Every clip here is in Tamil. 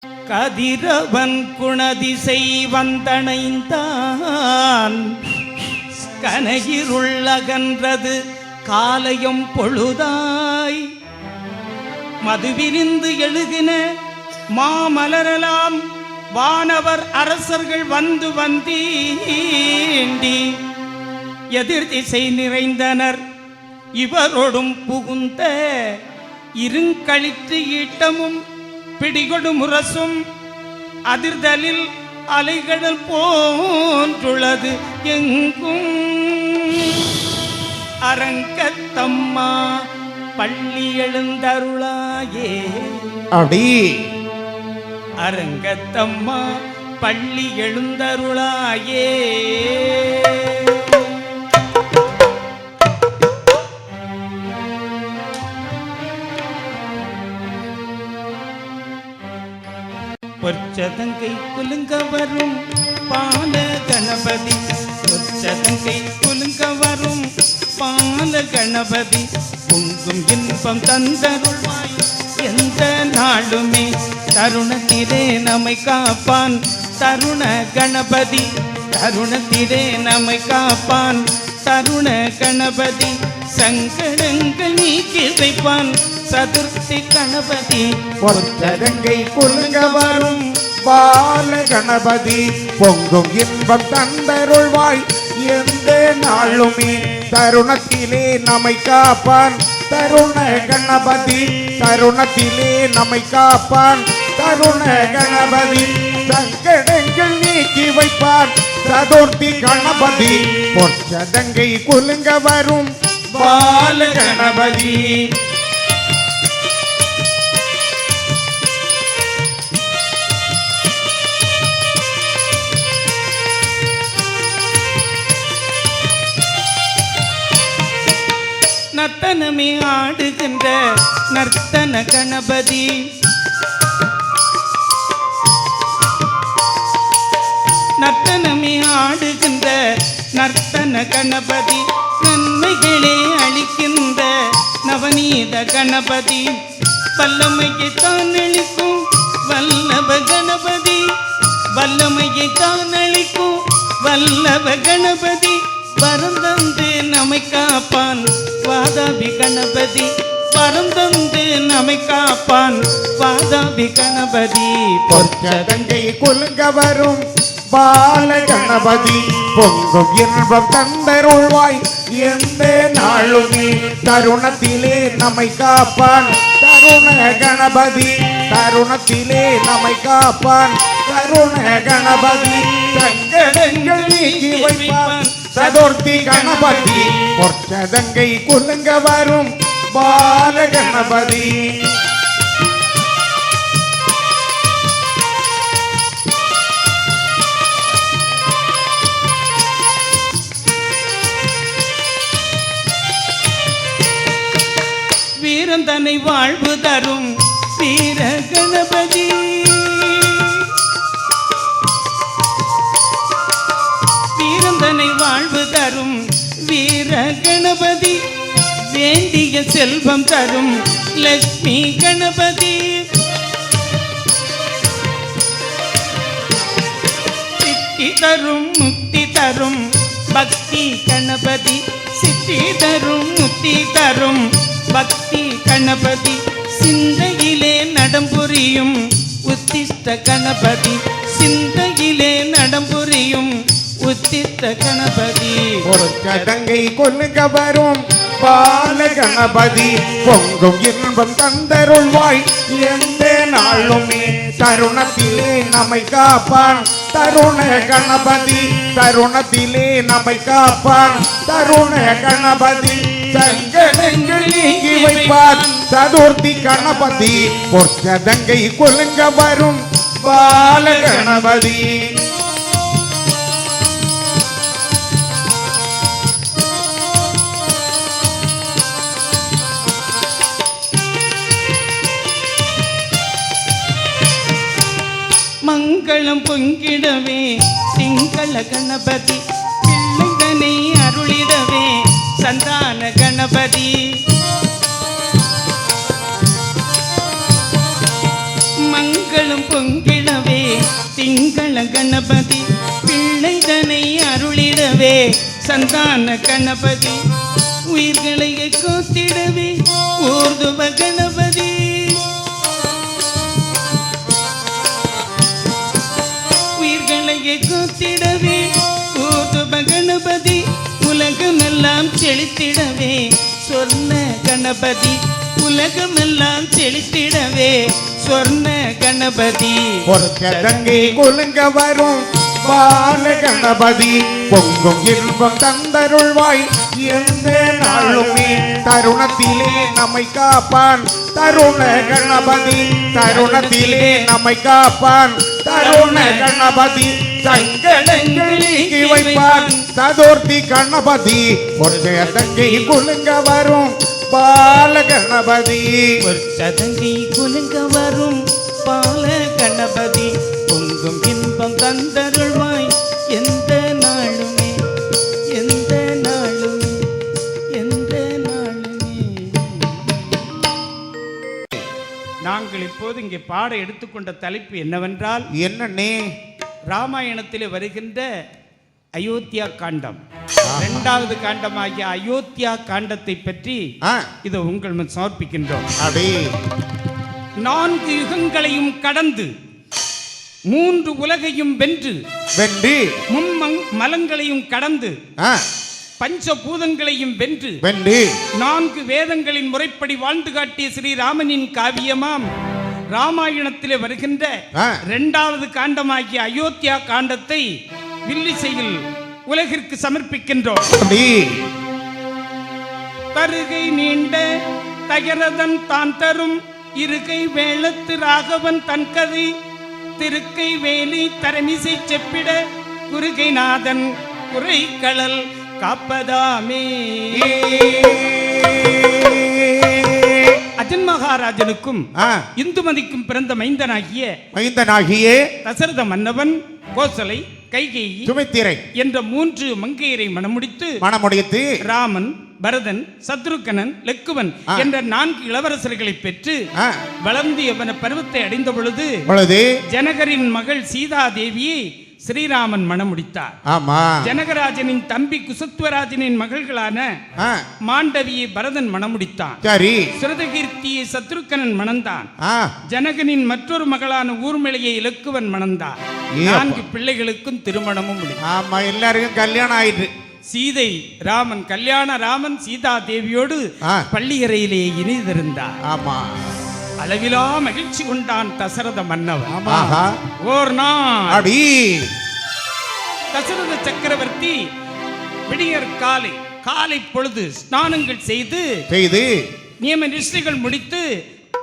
கதிரவன் குணதிசை வந்தணைந்தான், கனகிருள் அகன்றது காலையும் பொழுதாய். மதுவிரிந்து எழுகின மாமலரலாம் வானவர் அரசர்கள் வந்து வந்தீண்டி எதிர்திசை நிறைந்தனர். இவரோடும் புகுந்த இருங்கழித்து ஈட்டமும் பிடிகொடு முரசும் அதிர்தலில் அலைகடல் போன்றுள்ளது எங்கும். அரங்கத்தம்மா பள்ளி எழுந்தருளாயே அடி அரங்கத்தம்மா பள்ளி எழுந்தருளாயே. பொற்சதங்கை குலுங்க வரும் பால கணபதி, பொற்சதங்கை குலுங்க வரும் பால கணபதி, பொங்கும் இன்பம் தந்தருள்வாய் எந்த நாளுமே. தருணத்திலே நம்மை காப்பான் தருண கணபதி, தருணத்திலே நம்மை காப்பான் தருண கணபதி. சங்கடங்கள் நீக்கி வைப்பான் சதுர்த்தி கணபதி. பொற்சதங்கை குலுங்க வரும் பால கணபதி, பொங்கும் இன்பம் தந்தருள்வாய் எந்த நாளுமே. தருணத்திலே நம்மை காப்பான் தருண கணபதி, தருணத்திலே நம்மை காப்பான் தருண கணபதி. சங்கடங்கள் நீக்கி வைப்பான் சதுர்த்தி கணபதி. பொற்சதங்கை குலுங்க வரும் பால கணபதி. நர்த்தனமே ஆடுகின்ற நர்த்தன கணபதி, நர்த்தனமே ஆடுகின்ற நர்த்தன கணபதி. நன்மைகளே அளிக்கின்ற நவநீத கணபதி, வல்லமையை தான் அளிக்கும் வல்லவ கணபதி, வல்லமையை தான் அளிக்கும் வல்லவ கணபதி. பரந்தந்து நம்மை காப்பான் வாதாபி கணபதி, பரந்தந்து நம்மை காப்பான் வாதாபி கணபதி. பொற்சதங்கை குலுங்க வரும் பால கணபதி, பொங்கும் இன்பம் தந்தருள்வாய் எந்த நாளுமே. தருணத்திலே நம்மை காப்பான் தருண கணபதி, தருணத்திலே நம்மை காப்பான் தருண கணபதி. சங்கடங்கள் நீக்கி வைப்பான் சதுர்த்தி கணபதி. பொற்சதங்கை குலுங்க வரும் பால கணபதி. வீரந்தனை வாழ்வு தரும் வீர கணபதி, வீரந்தனை வாழ்வு தரும் வீர கணபதி. வேண்டிய செல்வம் தரும் லட்சுமி கணபதி, சித்தி தரும் முக்தி தரும் பக்தி கணபதி, சித்தி தரும் முக்தி தரும் பக்தி கணபதி. சிந்தையிலே நடம்புரியும் உத்திஷ்ட கணபதி, சிந்தையிலே நடம்புரியும் உத்திஷ்ட கணபதி. பொற்சதங்கை குலுங்க வரும் பால கணபதி, பொங்கும் இன்பம் தந்தருள்வாய் எந்த நாளுமே. தருணத்திலே நம்மை காப்பான் தருண கணபதி, தருணத்திலே நம்மை காப்பான் தருண கணபதி. சங்கடங்கள் நீக்கி வைப்பான் சதுர்த்தி கணபதி. பொற்சதங்கை குலுங்க வரும் பால கணபதி. மங்களம் பொங்கிடவே திங்கள கணபதி, பிள்ளைதனை அருளிடவே சந்தான கணபதி. மங்கள நீங்களும் பொங்கிடவே திங்கள கணபதி பிள்ளைதனை அருளிடவே சந்தான கணபதி உயிர்களை கோத்திடவே ஊர்துவ கணபதி உயிர்களை கோத்திடவே ஊர்துவ கணபதி உலகமெல்லாம் செழித்திடவே சொர்ண கணபதி உலகமெல்லாம் செழித்திடவே சொர்ண கணபதி பொற்கடங்கை குலுங்க வரும் பால கணபதி பொங்கும் இன்பம் தந்தருள்வாய் எந்த நாளுமே தருணத்திலே நம்மை காப்பான் தருண கணபதி தருணத்திலே நம்மை காப்பான் தருண கணபதி சங்கடங்களுக்கு வைப்பான் சதுர்த்தி கணபதி பொற்கடங்கை குலுங்க வரும் பால கணபதி சதங்கை குலுங்க வரும் பால கணபதி பொங்கும் இன்பம் தந்தருள்வாய் எந்த நாளுமே எந்த நாளுமே எந்த நாளுமே. நாங்கள் இப்போது இங்கே பாட எடுத்துக்கொண்ட தலைப்பு என்னவென்றால் என்னன்னே ராமாயணத்திலே வருகின்ற அயோத்தியா காண்டம் இரண்டாவது காண்டமாகிய அயோத்தியா காண்டத்தை பற்றி இதை உங்கள் முன் சமர்ப்பிக்கின்றோம். அடே 4 யுகங்களையும் கடந்து 3 உலகையும் வென்று வென்று மலங்களையும் கடந்து பஞ்சபூதங்களையும் வென்று வென்று 4 வேதங்களின் முறைப்படி வாழ்ந்து காட்டிய ஸ்ரீராமனின் காவியமாம் ராமாயணத்திலே வருகின்ற இரண்டாவது காண்டமாகிய அயோத்தியா காண்டத்தை வில்லிசையில் உலகிற்கு சமர்ப்பிக்கின்றோம். தருகை நீண்ட தகரதன் தான் தரும் இருகை வேளத்து ராகவன் தன் கதை திருக்கை வேலி தரமிசை செப்பிட குருகைநாதன் குறைகளல் காப்பதாமே. அஜன் மகாராஜனுக்கும் இந்துமதிக்கும் பிறந்த மைந்தனாகிய தசரத மன்னவன் கோசலை கைகேயி சுமித்திரை என்ற 3 மங்கையரை மணமுடித்து ராமன் பரதன் சத்ருகனன் லக்குவன் என்ற 4 இளவரசர்களை பெற்று வளர்ந்து எவன பருவத்தை அடைந்த பொழுது ஜனகரின் மகள் சீதா தேவியை ஸ்ரீராமன் மணமுடித்தார். ஜனகராஜனின் தம்பி குசத்வராஜனின் மகள்களான மாண்டவியை பரதன் மணமுடித்தான். சுரதகீர்த்தியை சத்ருகனன் மணந்தான். ஜனகனின் மற்றொரு மகளான ஊர்மிளையை இலக்குவன் மணந்தான். 4 பிள்ளைகளுக்கும் திருமணமும் எல்லாருக்கும் கல்யாணம் ஆயிற்று. சீதை ராமன் சீதா தேவியோடு பள்ளியறையிலே இணைந்திருந்தார். அளவிலா மகிழ்ச்சி கொண்டான் தசரத மன்னவன். ஓர் நாள் தசரத சக்கரவர்த்தி விடியற் காலை பொழுது ஸ்நானங்கள் செய்து நியம நிஷ்டைகள் முடித்து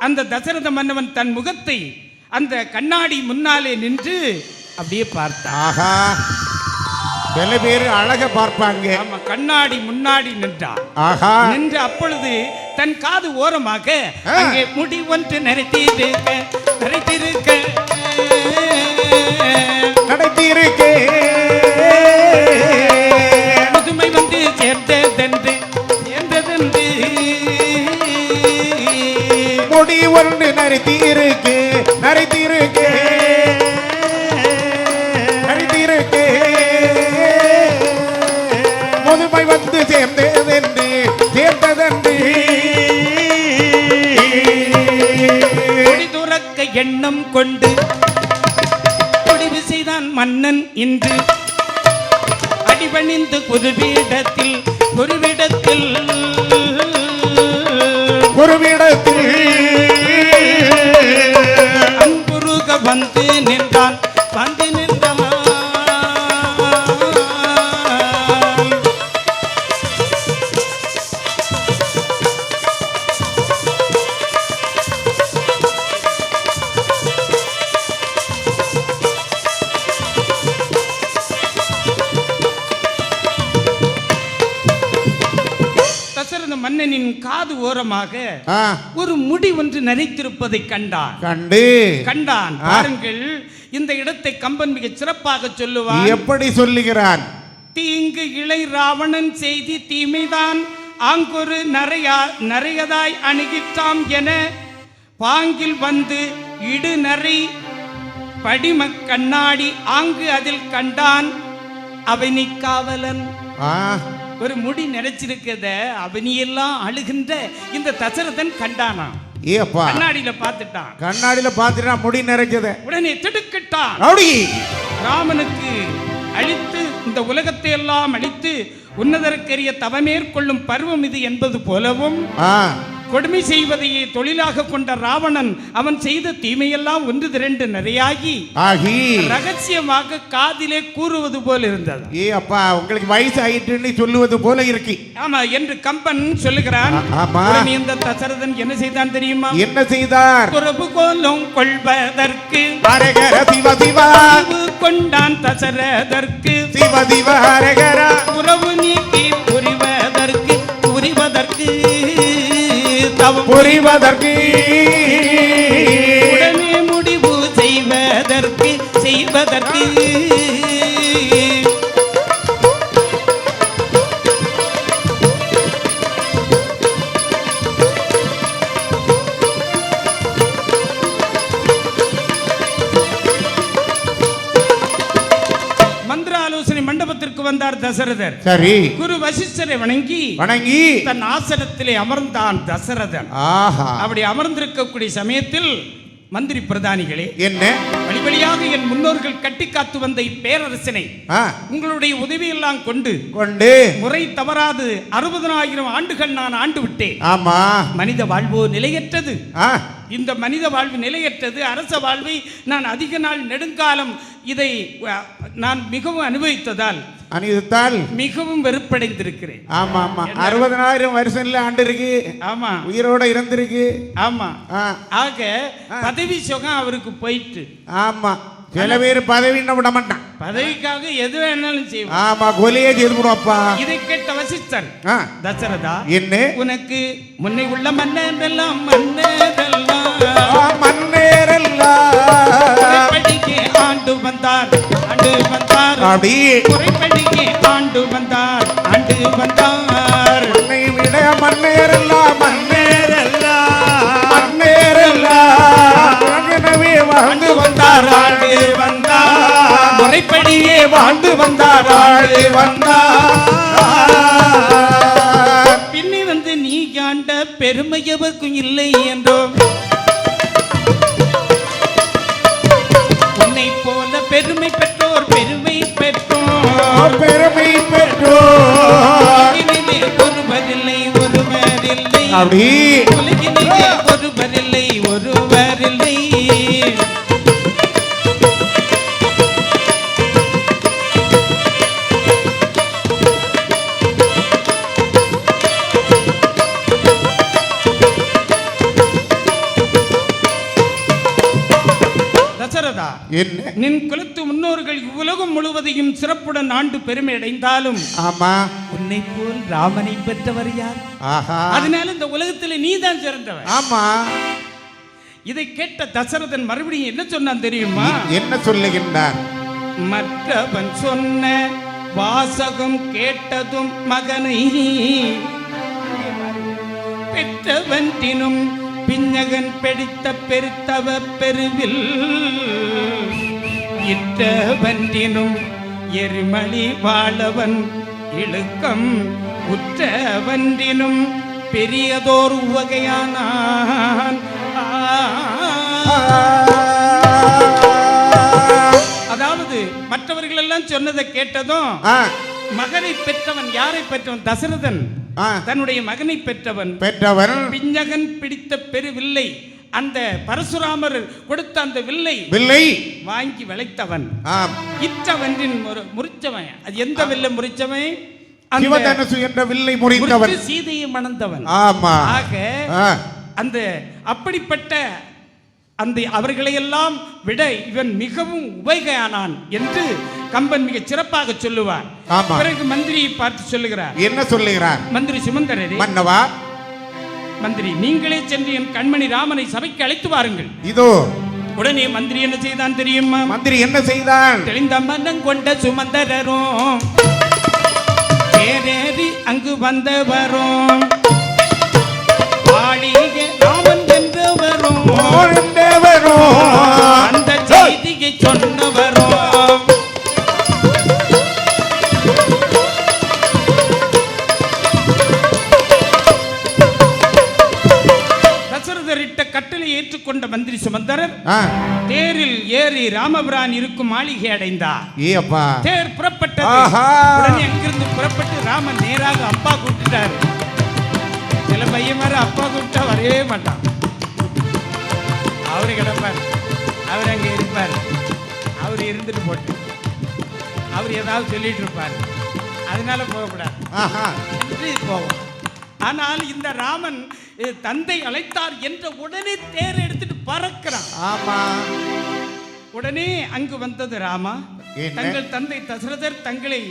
அந்த தசரத மன்னவன் தன் முகத்தை அந்த கண்ணாடி முன்னாலே நின்று அப்படியே பார்த்தான். சில பேர் அழக பார்ப்பாங்க. கண்ணாடி முன்னாடி நின்றான். நின்று அப்பொழுது தன் காது ஓரமாக அங்கே முடி ஒன்று நரைத்திருக்க முதுமை வந்து சேர்ந்ததென்று முடி ஒன்று நரைத்திருக்கு முதுமை வந்து சேர்ந்ததென்று துறக்க எண்ணம் கொண்டு முடிவு செய்தான் மன்னன் இன்று அடிபணிந்து குருவிடத்தில் அன்புருக வந்து நின்றான். மன்னனின் காது ஓரமாக ஒரு முடி ஒன்று நரைத்திருப்பதை கண்டான். பாருங்கள், இந்த இடத்தை கம்பன் மிக சிறப்பாக சொல்லுவான். எப்படி சொல்லுகிறான்? தீங்கு இளை ராவணன் செய்தி தீமைதான் ஆங்கொரு நரையதாய் அணுகிற்றாம் என பாங்கில் வந்து இடு நரை படிம கண்ணாடி ஆங்கு அதில் கண்டான் அவனி காவலன். ஆ, ஒரு முடி நிறைச்சிருக்கத அவனியெல்லாம் அழுகின்ற இந்த தசரதன் கண்டானா. ஏ அப்பா, கண்ணாடியில பார்த்துட்டான். கண்ணாடியில பாத்துட்டா முடி நிறைஞ்சத உடனே திடுக்கிட்டான். அப்படி ராமனுக்கு அழித்து இந்த உலகத்தை எல்லாம் அழித்து உன்னதற்கரிய தவமேற்கொள்ளும் பருவம் இது என்பது போலவும் கொடுமை செய்வதையே தொழிலாக கொண்ட ராவணன் அவன் செய்த தீமையெல்லாம் ஒன்று திரண்டு நிறையாகி ரகசியமாக காதிலே கூறுவது போல இருந்தது. ஏ அப்பா, உங்களுக்கு வயசு ஆயிட்டுன்னு சொல்லுவது போல இருக்கு. ஆமா என்று கம்பன் சொல்லுகிறான். ஆமா. இந்த தசரதன் என்ன செய்தான் தெரியுமா? என்ன செய்தார்? துறவு கோலம் கொள்வதற்கு அரகர சிவ சிவா கொண்டான் தசரதற்கு சிவ சிவ அரகர உறவு நீக்கி புரிவதற்கு புரிவதற்கு உடனே முடிவு செய்வதற்கு மந்திர ஆலோசனை மண்டபத்திற்கு வந்தார் தசரதர். சரி. குரு வசிஷ்டரை வணங்கி தன் ஆசனத்திலே அமர்ந்தான் தசரதன். அப்படி அமர்ந்திருக்கக்கூடிய சமயத்தில் மந்திரி பிரதானிகளே, என்ன வழி வழியாக என் முன்னோர்கள் கட்டி காத்து வந்த இப்பேரரசனை உங்களுடைய உதவியெல்லாம் கொண்டு முறை தவறாது 60,000 ஆண்டுகள் நான் ஆண்டு விட்டேன். ஆமா. மனித வாழ்வோ நிலையற்றது. இந்த மனித வாழ்வு நிலையற்றது. அரச வாழ்வை நான் அதிக நாள் நெடுங்காலம் இதை நான் மிகவும் அனுபவித்ததால் மிகவும் வெறுப்படைந்திருக்கிறேன். ஆமா ஆமா. 60,000 வருஷம் ஆண்டு இருக்கு. ஆமா, உயிரோட இறந்திருக்கு. ஆமா. ஆக பதவி சுகம் அவருக்கு போயிட்டு. ஆமா, சில பேர் பதவி விட மாட்டான். பதவிக்காக எது வேணாலும் செய்வோம். ஆமா, கொலையே செய்துடுவாப்பா. இதை கேட்ட வசிஷ்டர், தசரதா, என்ன உனக்கு முன்னை உள்ள மன்னரெல்லாம் மன்னரெல்லாம் படிக்கே ஆண்டு வந்தார் அப்படி முறைப்படிக்கே ஆண்டு வந்தார் உன்னை விட மன்னரெல்லாம் வாழ்ந்து வந்தார் முறைப்படியே வாழ்ந்து வந்தார் பின்னே வந்து நீ காண்ட பெருமை எவருக்கும் இல்லை என்றோம். உன்னை போல பெருமை பெற்றோர் ஒருவரில்லை அப்படி உலகினிலே ஒருவரில்லை. தசரதா, நின் குலத்து முன்னோர்கள் இவ்வுலகம் முழுவதையும் சிறப்புடன் ஆண்டு பெருமை அடைந்தாலும் ஆமா, உன்னை போல் ராமனை பெற்றவர் யார்? அதனால இந்த உலகத்தில் நீதான் சிறந்தவர். ஆமா. இதை கேட்ட தசரதன் மறுபடியும் என்ன சொன்னான் தெரியுமா? என்ன சொல்லுகின்றார்? மற்றவன் சொன்ன வாசகம் கேட்டதும் மகனை பெற்றவன்றினும் பிஞ்சகன் பெடித்த பெருத்தவ பெருவில் இற்றவன்றினும் எரிமளி வாழவன் இழுக்கம் உற்றவன்றினும் பெரியதோர் உவகையானான். அதாவது மற்றவர்கள் எல்லாம் சொன்னதை கேட்டதும் மகனை பெற்றவன் யாரை பெற்றவன்? தசரதன் தன்னுடைய மகனை பெற்றவன் பிஞ்சகன் பிடித்த பெருவில்லை, அந்த பரசுராமர் கொடுத்த அந்த வில்லை வாங்கி விளைத்தவன். இற்றவன்றின் முறிச்சவன். அது எந்த வில்லை முறிச்சவன்? சீதையை மணந்தவன். ஆக அந்த அப்படிப்பட்ட அந்த அவர்களையெல்லாம் விட இவன் மிகவும் உபகையானான் என்று கம்பன் மிக சிறப்பாக சொல்லுவார். பிறகு மந்திரியை பார்த்து சொல்லுகிறார். என்ன சொல்லுகிறார்? மந்திரி சுமந்தரரே, மன்னவா, மந்திரி நீங்களே சென்று என் கண்மணி ராமனை சபைக்கு அழைத்து வாருங்கள். இதோ. உடனே மந்திரி என்ன செய்தான் தெரியுமா? மந்திரி என்ன செய்தான்? தெளிந்த மன்னன் கொண்ட சுமந்தரரும் தேரேறி அங்கு வந்தவரும் ராமன் என்றவரும் அந்த செய்தியை செய்தியை சொன்னவரோ தசரதரிட்ட கட்டளை ஏற்றுக்கொண்ட மந்திரி சுமந்தரர் தேரில் ஏறி ராமபிரான் இருக்கும் மாளிகை அடைந்தார். தேர் புறப்பட்டது. உடனே அங்கிருந்து புறப்பட்டு ராமன் நேராக அப்பா கூப்பிட்டார். சில பையன் மாதிரி அப்பா கூப்பிட்டா வரவே மாட்டான். அவரு கிடப்பார், அவர் அங்கே இருப்பார். அவர் இருந்துட்டு போட்டு அவர் ஏதாவது சொல்லிட்டு இருப்பார். அதனால போகக்கூடாது போவோம். ஆனால் இந்த ராமன் தந்தை அழைத்தார் என்ற உடனே தேர் எடுத்துட்டு பறக்கிறான். உடனே அங்கு வந்தது ராமா, தங்கள் தந்தை தசரதர் தங்களை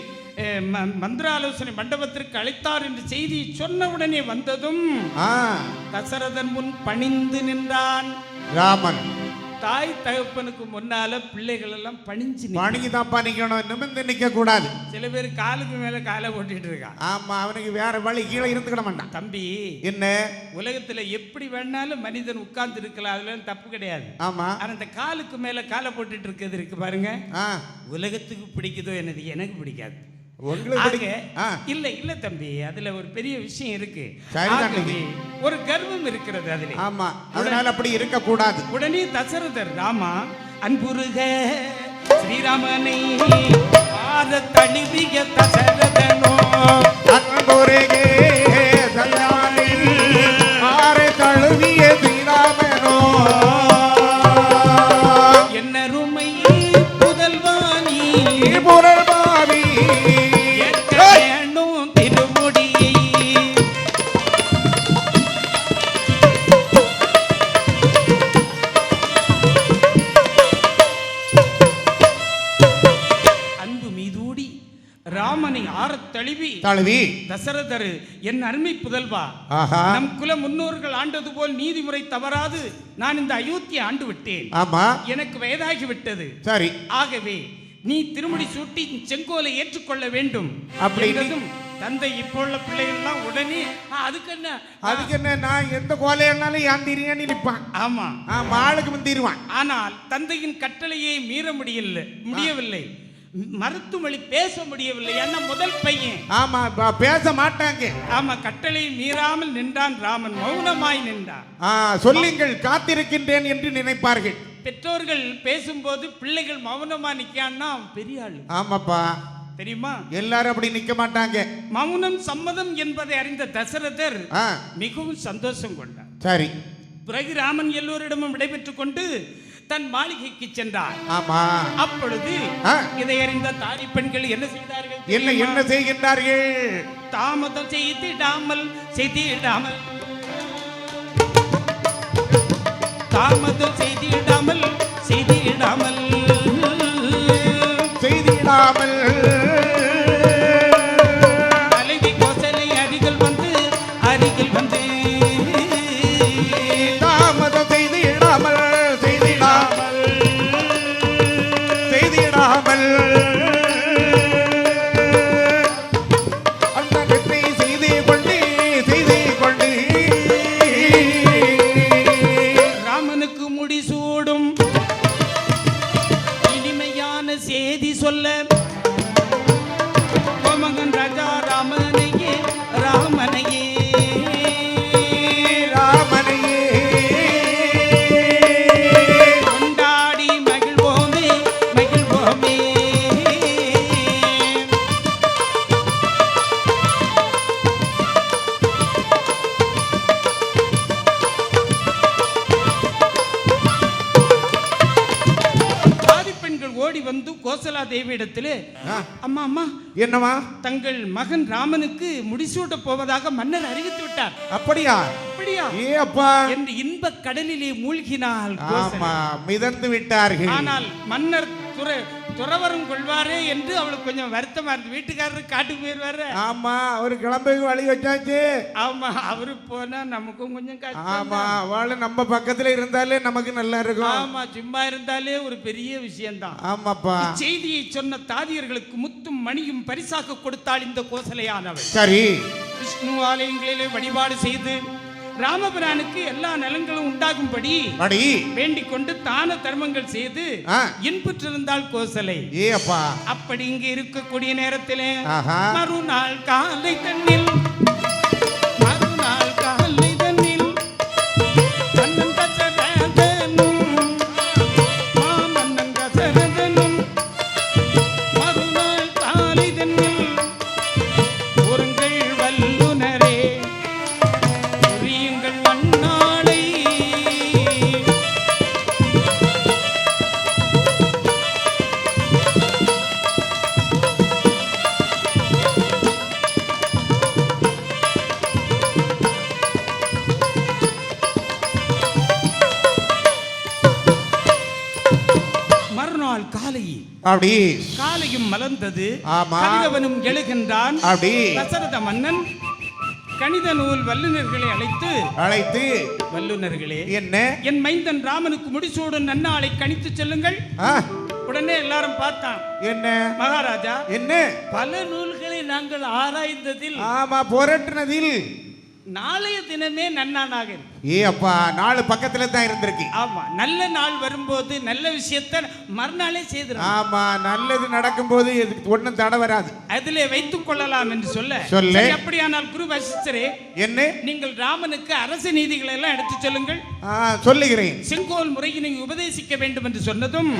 மந்திராலோசனை மண்டபத்திற்கு அழைத்தார் என்று செய்தி சொன்ன உடனே வந்ததும் தசரதன் முன் பணிந்து நின்றான் ராமன். தாய் தகப்பனுக்கு முன்னால பிள்ளைகள் எல்லாம் பணிஞ்சுதான்ப்பா நிக்கணும், நிமிர்ந்து நிக்க கூடாது. சில பேர் காலுக்கு மேல காலை போட்டுட்டு இருக்கான். ஆமா, அவனுக்கு வேற வழி, கீழே இருந்துக்கிட மாட்டான். தம்பி, என்ன உலகத்துல எப்படி வேணாலும் மனிதன் உட்கார்ந்து இருக்கலாம், அதுல தப்பு கிடையாது. ஆமா, அந்த காலுக்கு மேல காலை போட்டுட்டு இருக்கிறது இருக்கு பாருங்க, உலகத்துக்கு பிடிக்குதோ என்னது, எனக்கு பிடிக்காது. இல்ல இல்ல தம்பி, அதுல ஒரு பெரிய விஷயம் இருக்கு. ஒரு கர்வம் இருக்கிறது அதுல. ஆமா, அதனால அப்படி இருக்க கூடாது. உடனே தசரதர் ராமா அன்புருக ஸ்ரீராமனை ஆத தழுவிய தசரதனோ அன்புருகே தயானே ஆர தழுவிய ஸ்ரீராமனோ என்னருமை புதல்வானி புரல்வாவி தழுவி தசரதர் என் அருமை புதல்வா, நம் குல முன்னோர்கள் ஆண்டது போல் நீதிமுறை தவறாது நான் இந்த அயோத்தியை ஆண்டு விட்டேன். எனக்கு வயதாகி விட்டது. சரி, ஆகவே நீ திருமுடி சூட்டி செங்கோலை ஏற்றுக்கொள்ள வேண்டும். அப்படின்றதும் தந்தை இப்போ உள்ள பிள்ளைகள் எல்லாம் உடனே அதுக்கு என்ன நான் எந்த கோலையானாலும் ஏந்திரியான்னு நிற்பான். ஆமா, ஆளுக்கு முந்திடுவான். ஆனால் தந்தையின் கட்டளையை மீற முடியவில்லை, மருத்துவமொழி பேச முடியவில்லை. என்ன முதல் பையன். ஆமா, பேச மாட்டாங்க. ஆமா, கட்டளை மீறாமல் நின்றான் ராமன், மௌனமாய் நின்றான். சொல்லுங்கள், காத்திருக்கின்றேன் என்று நினைப்பார்கள். பெற்றோர்கள் பேசும்போது பிள்ளைகள் மௌனமா நிக்கான்னா பெரிய ஆளு. ஆமாப்பா, தெரியுமா, எல்லாரும் அப்படி நிக்க மாட்டாங்க. மௌனம் சம்மதம் என்பதை அறிந்த தசரதர் மிகவும் சந்தோஷம் கொண்டார். சரி, பிறகு ராமன் எல்லோரிடமும் விடைபெற்றுக் கொண்டு தன் மாளிகைக்கு சென்றார். ஆமா, அப்பொழுது இதை அறிந்த தாரி பெண்கள் என்ன செய்தார்கள்? என்ன செய்கின்றார்கள்? தாமதம் செய்திடாமல் தாமதம் செய்திடாமல் தலைவி கோசலை அருகில் வந்து தாமதம் செய்திடாமல் ராமனுக்கு முடிசூடும் இனிமையான செய்தி சொல்ல கோமகன் ராஜா ராமனையே கொண்டாடி மகிழ்வோமே. ஓடி வந்து கோசலா தேவியிடத்திலே, அம்மா அம்மா, என்னவா, தங்கள் மகன் ராமனுக்கு முடிசூட்ட போவதாக மன்னர் அறிவித்து விட்டார். அப்படியா? என்று இன்ப கடலிலே மூழ்கினால் மிதந்து விட்டார்கள். ஆனால் மன்னர் துறவரம் கொள்வாரே என்று அவளுக்கு கொஞ்சம் வருத்தமா இருந்து, வீட்டுக்காரருக்கு காட்டுக்கு போயிருவாரு. ஆமா, அவரு கிளம்பி வழி வச்சாச்சு. ஆமா, அவரு போனா நமக்கும் கொஞ்சம் கஷ்டம். ஆமா, அவளு நம்ம பக்கத்துல இருந்தாலே நமக்கு நல்லா இருக்கும். ஆமா, சும்மா இருந்தாலே ஒரு பெரிய விஷயம் தான். ஆமாப்பா, செய்தியை சொன்ன தாதியர்களுக்கு முத்தும் மணியும் பரிசாக கொடுத்தாள் இந்த கோசலையானவள். சரி, விஷ்ணு ஆலயங்களிலே வழிபாடு செய்து ராமபிரானுக்கு எல்லா நலன்களும் உண்டாகும்படி அடி வேண்டிக் கொண்டு தான தர்மங்கள் செய்து இன்புற்றிருந்தால் கோசலை. ஏ அப்பா, அப்படி இங்கு இருக்கக்கூடிய நேரத்திலே ஆஹா, மறுநாள் காலை தண்ணில் மன்னன் தசரதனும் மாமன்னன் தசரதனும் மறுநாள் காலை தண்ணில் உருங்கள் வல்லுனரே புரியுங்கள் மண்ணாளை. மறுநாள் காலை அப்படி காலையும் மலர்ந்தது. ஆமா. கதிரவனும் எழுகின்றான். அப்படி தசரத மன்னன் கணித நூல் வல்லுநர்களை அழைத்து வல்லுநர்களே, என்ன என் மைந்தன் ராமனுக்கு முடிசூடும் நன்னாளை கணித்து செல்லுங்கள். உடனே எல்லாரும் பார்த்தான். என்ன மகாராஜா, என்ன பல நூல்களை நாங்கள் ஆராய்ந்ததில் ஆமா புரட்டினதில் நாளைய தினமே நன்னாளாக இருக்கு. ஏ அப்பா, நாலு பக்கத்துல தான் இருந்திருக்கு. ஆமா, நல்ல நாள் வரும்போது நல்ல விஷயத்தை மறுநாளே செய்திரும். ஆமா, நல்லது நடக்கும் போது ஒன்னும் தடை வராது. அதிலே வைத்துக் கொள்ளலாம் என்று சொல்ல. அப்படியானால் குரு வசிஷ்டரே, என்ன நீங்கள் ராமனுக்கு அரசு நீதிகளை எல்லாம் எடுத்து சொல்லுங்கள். சொல்லுகிறேன். செங்கோல் முறையை நீங்க உபதேசிக்க வேண்டும் என்று சொன்னதும்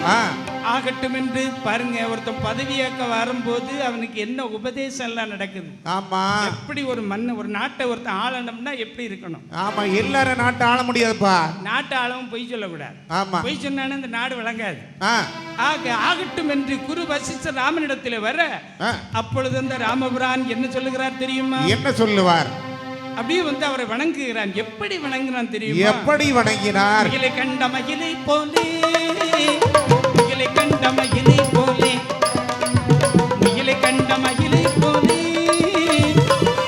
ஆகட்டும் என்று பாருங்க. ஒருத்தன் பதவியாக்க வரும்போது அவனுக்கு என்ன உபதேசம் எல்லாம் நடக்குது. ஆமா, எப்படி ஒரு ஒரு நாட்டை ஒருத்தன் ஆளணும்னா எப்படி இருக்கணும். ஆமா, எல்லாரும் நாட்டை ஆள முடியாதுப்பா. நாட்டை ஆளவும் பொய் சொல்லக்கூடாது. ஆமா, பொய் சொன்னானே இந்த நாடு விளங்காது. ஆகட்டும் என்று குரு வசிஷ்டர் ராமனிடத்தில் வர, அப்பொழுது அந்த ராமபிரான் என்ன சொல்லுகிறார் தெரியுமா? என்ன சொல்லுவார்? அப்படியே வந்து அவரை வணங்குகிறான். எப்படி வணங்குறான் தெரியுமா? எப்படி வணங்கினார்? மகிழை கண்ட மகிழை போலே, மகிழை கண்ட மகிழை போலே, மகிழை கண்ட மகிழை போலே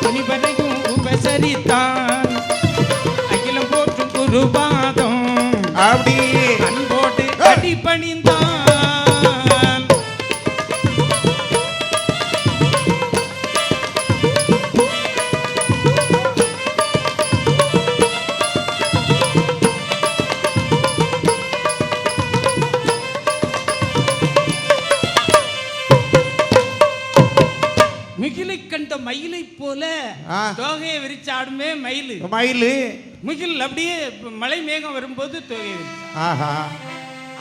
துணிவரையும் உபசரித்தான். அகிலம் போற்றும் குருபாதம் அப்படி அன்போடு அடிபணிந்தான். முகிலை கண்ட மயிலை போல தோகையை விரிச்சாடுமே மயில். முகில் அப்படியே மலை மேகம் வரும்போது தோகையை விரிச்சு,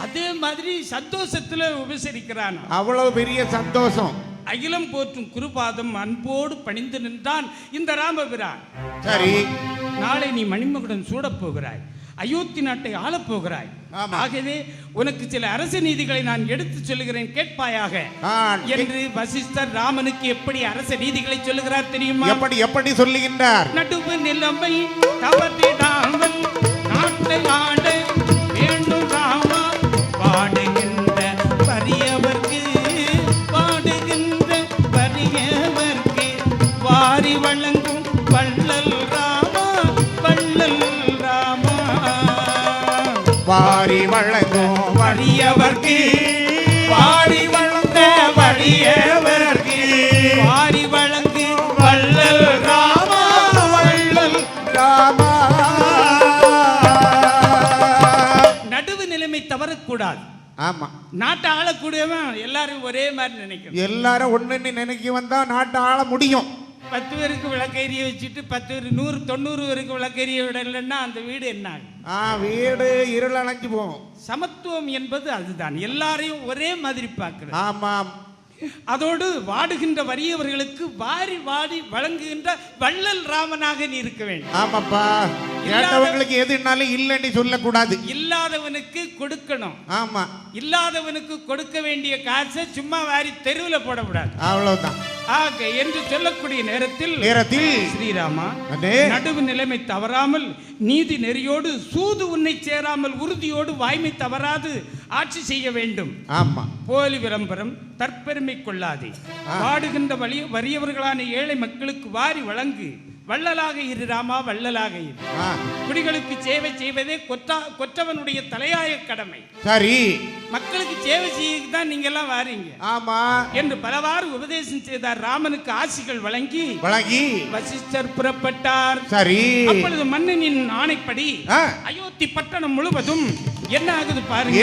அதே மாதிரி சந்தோஷத்துல உபசரிக்கிறான். அவ்வளவு பெரிய சந்தோஷம். அகிலம் போற்றும் குருபாதம் அன்போடு பணிந்து நின்றான் இந்த ராமபிரான். சரி, நாளை நீ மணிமகுடம் சூடப் போகிறாய், அயோத்தி நாட்டை ஆளப் போகிறாய். ஆகவே உனக்கு சில அரசு நீதிகளை நான் எடுத்து சொல்லுகிறேன், கேட்பாயாக என்று வசிஷ்டர் ராமனுக்கு எப்படி அரச நீதிகளை சொல்லுகிறார் தெரியுமா? எப்படி சொல்லுகின்றார்? நடுவு நிலைமை தவறிடாமல் நாட்டை ஆட வேண்டும் ராமா, பாடுகின்ற வறியவர்க்கு பாடுகின்ற வறியவர்க்கு வாரி வழங்கும் வள்ளல் ராமா, வள்ளல் ராமா, வாரி வழங்கும் வறியவர்க்கு வாரி வழங்க வறியவர்க்கு வாரி வழங்கு வள்ளல் ராமா, வள்ளல் ராமா. நடுவு நிலைமை தவறக்கூடாது. ஆமா, நாட்டை ஆளக்கூடியவன் எல்லாரும் ஒரே மாதிரி நினைக்கணும். எல்லாரும் ஒண்ணு நினைக்க வந்தா நாட்டை ஆள முடியும். 10 பேருக்கு விளக்கேறிய வச்சுட்டு 10 பேர் 100 90 பேருக்கு விளக்கேறிய விடலைன்னா அந்த வீடு என்ன? வீடு இருள் அணைஞ்சு போகும். சமத்துவம் என்பது அதுதான், எல்லாரையும் ஒரே மாதிரி பார்க்கிறது. ஆமாம், அதோடு வாடுகின்ற வறியவர்களுக்கு வாரி வாடி வழங்குகின்ற வள்ளல் ராமனாக நீ இருக்க வேண்டும். ஆமாப்பா, இல்லாதவங்களுக்கு எதுனாலும் இல்லைன்னு சொல்லக்கூடாது. இல்லாதவனுக்கு கொடுக்கணும். ஆமா, இல்லாதவனுக்கு கொடுக்க வேண்டிய காசை சும்மா வாரி தெருவில் போடக்கூடாது. அவ்வளவுதான். ஆக என்று சொல்லக்கூடிய நேரத்தில் ஸ்ரீராமா, நடுவு நிலைமை தவறாமல் நீதி நெறியோடு சூது உன்னை சேராமல் உறுதியோடு வாய்மை தவறாது ஆட்சி செய்ய வேண்டும். ஆமா, போலி விளம்பரம் தற்பெருமை கொள்ளாதே. வாடுகின்ற வறியவர்களான ஏழை மக்களுக்கு வாரி வழங்கு, வள்ளலாக இரு ராமா, வள்ளலாக இரு. ஆ, குடிகளுக்கு சேவை செய்வதே கொற்றவனுடைய தலையாய கடமை. சரி. மக்களுக்கு சேவை செய்ய தான் நீங்க எல்லாம் வாரீங்க ஆமா என்று பலவாறு உபதேசம் செய்தார். ராமனுக்கு ஆசிகள் வழங்கி வழங்கி வசிஷ்டர் புறப்பட்டார். சரி. அப்பொழுது மன்னனின் ஆணைப்படி ஆ, அயோத்தி பட்டணம் முழுவதும் என்ன ஆகுது பாருங்க.